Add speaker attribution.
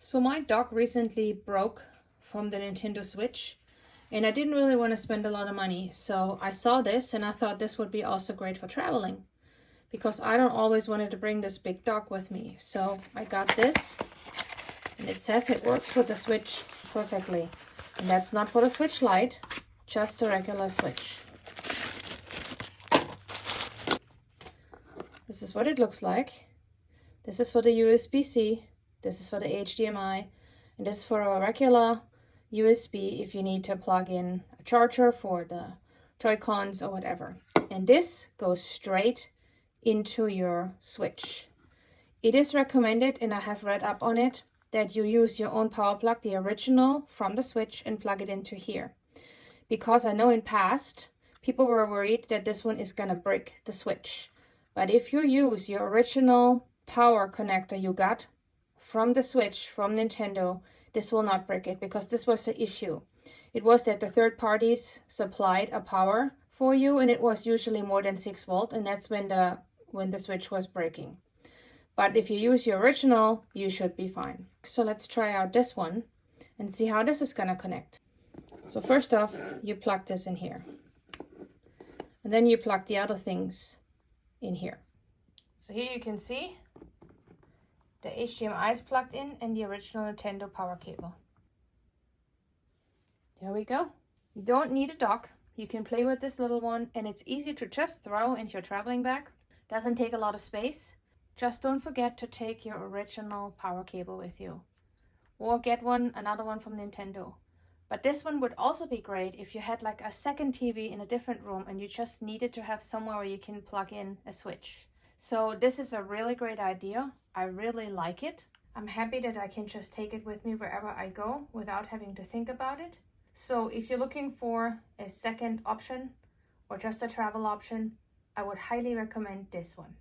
Speaker 1: So my dock recently broke from the Nintendo Switch, and I didn't really want to spend a lot of money. So I saw this and I thought this would be also great for traveling, because I don't always wanted to bring this big dock with me. So I got this, and it says it works with the Switch perfectly. And that's not for the Switch Lite, just a regular Switch. This is what it looks like. This is for the USB-C. This is for the HDMI, and this is for a regular USB if you need to plug in a charger for the Joy-Cons or whatever. And this goes straight into your Switch. It is recommended, and I have read up on it, that you use your own power plug, the original from the Switch, and plug it into here. Because I know in past, people were worried that this one is gonna break the Switch. But if you use your original power connector you got from the Switch, from Nintendo, this will not break it, because this was the issue. It was that the third parties supplied a power for you, and it was usually more than 6 volt, and that's when the Switch was breaking. But if you use your original, you should be fine. So let's try out this one and see how this is gonna connect. So first off, you plug this in here. And then you plug the other things in here. So here you can see the HDMI is plugged in and the original Nintendo power cable. There we go. You don't need a dock. You can play with this little one, and it's easy to just throw into your traveling bag. Doesn't take a lot of space. Just don't forget to take your original power cable with you. Or get another one from Nintendo. But this one would also be great if you had like a second TV in a different room and you just needed to have somewhere where you can plug in a Switch. So this is a really great idea. I really like it. I'm happy that I can just take it with me wherever I go without having to think about it. So if you're looking for a second option or just a travel option, I would highly recommend this one.